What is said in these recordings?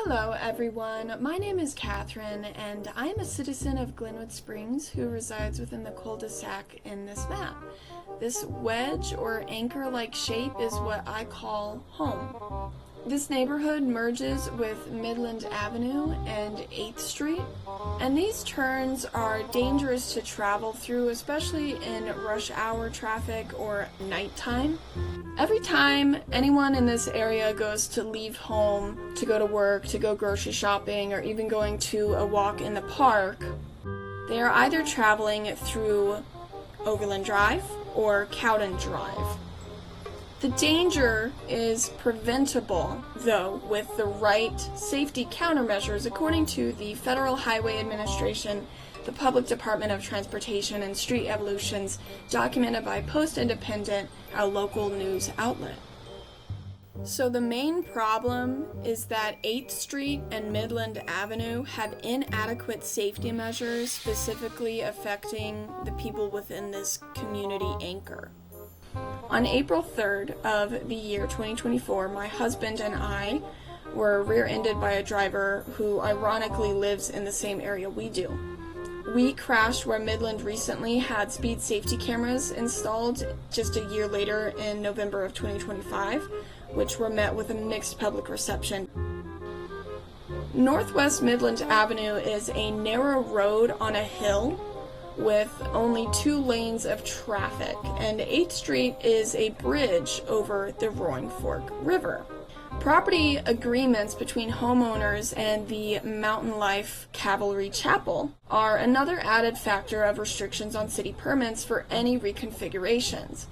Hello everyone, my name is Catherine and I am a citizen of Glenwood Springs who resides within the cul-de-sac in this map. This wedge or anchor-like shape is what I call home. This neighborhood merges with Midland Avenue and 8th Street, and these turns are dangerous to travel through, especially in rush hour traffic or nighttime. Every time anyone in this area goes to leave home, to go to work, to go grocery shopping, or even going to a walk in the park, they are either traveling through Overland Drive or Cowdin Drive. The danger is preventable, though, with the right safety countermeasures according to the Federal Highway Administration, the Public Department of Transportation, and Street Evolutions, documented by Post-Independent, a local news outlet. So the main problem is that 8th Street and Midland Avenue have inadequate safety measures specifically affecting the people within this community anchor. On April 3rd of the year 2024, my husband and I were rear-ended by a driver who ironically lives in the same area we do. We crashed where Midland recently had speed safety cameras installed just a year later in November of 2025, which were met with a mixed public reception. Northwest Midland Avenue is a narrow road on a hill with only 2 lanes of traffic, and 8th Street is a bridge over the Roaring Fork River. Property agreements between homeowners and the Mountain Life Cavalry Chapel are another added factor of restrictions on city permits for any reconfigurations.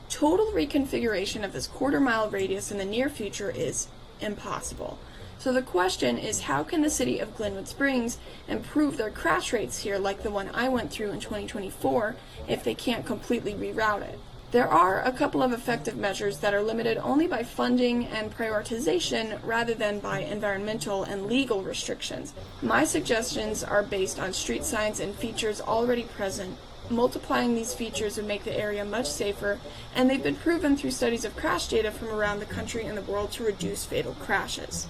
Total reconfiguration of this quarter-mile radius in the near future is impossible. So the question is, how can the city of Glenwood Springs improve their crash rates here like the one I went through in 2024 if they can't completely reroute it? There are a couple of effective measures that are limited only by funding and prioritization rather than by environmental and legal restrictions. My suggestions are based on street signs and features already present. Multiplying these features would make the area much safer, and they've been proven through studies of crash data from around the country and the world to reduce fatal crashes.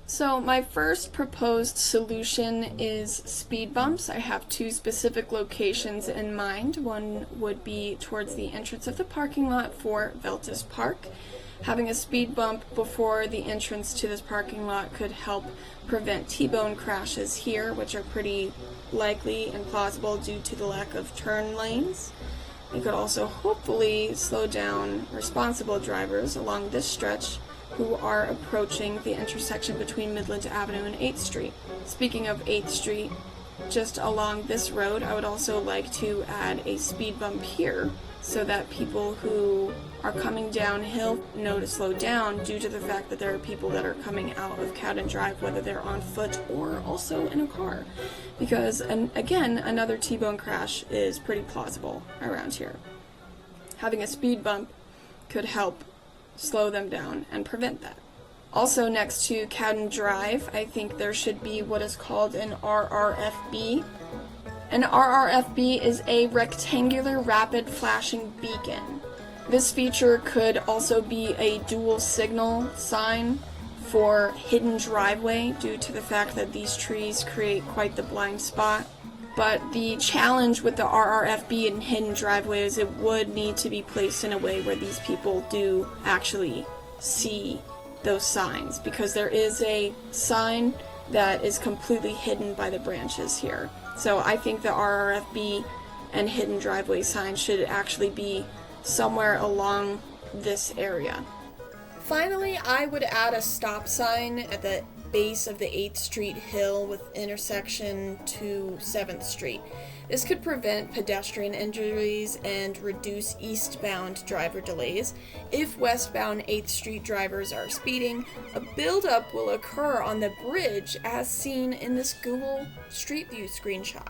So my first proposed solution is speed bumps. I have 2 specific locations in mind. One would be towards the entrance of the parking lot for Veltus Park. Having a speed bump before the entrance to this parking lot could help prevent T-bone crashes here, which are pretty likely and plausible due to the lack of turn lanes. It could also hopefully slow down responsible drivers along this stretch who are approaching the intersection between Midland Avenue and 8th Street. Speaking of 8th Street, just along this road, I would also like to add a speed bump here so that people who are coming downhill know to slow down due to the fact that there are people that are coming out of Cowdin Drive, whether they're on foot or also in a car. Because, and again, another T-bone crash is pretty plausible around here. Having a speed bump could help slow them down and prevent that. Also, next to Cowdin Drive, I think there should be what is called an RRFB. An RRFB is a rectangular rapid flashing beacon. This feature could also be a dual signal sign for hidden driveway due to the fact that these trees create quite the blind spot. But the challenge with the RRFB and hidden driveway is it would need to be placed in a way where these people do actually see those signs, because there is a sign that is completely hidden by the branches here. So I think the RRFB and hidden driveway sign should actually be somewhere along this area. Finally, I would add a stop sign at the base of the 8th Street hill with intersection to 7th Street. This could prevent pedestrian injuries and reduce eastbound driver delays. If westbound 8th Street drivers are speeding, a buildup will occur on the bridge as seen in this Google Street View screenshot.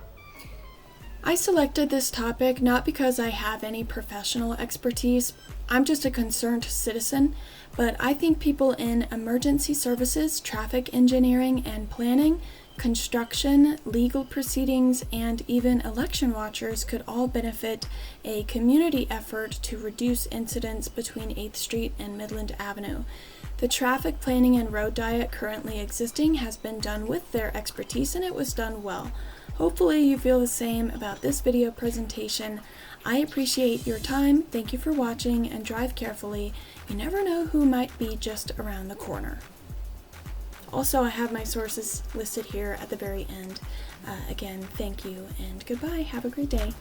I selected this topic not because I have any professional expertise. I'm just a concerned citizen, but I think people in emergency services, traffic engineering, and planning Construction, legal proceedings, and even election watchers could all benefit a community effort to reduce incidents between 8th Street and Midland Avenue. The traffic planning and road diet currently existing has been done with their expertise, and it was done well. Hopefully you feel the same about this video presentation. I appreciate your time, thank you for watching, and drive carefully. You never know who might be just around the corner. Also, I have my sources listed here at the very end. Again, thank you and goodbye. Have a great day.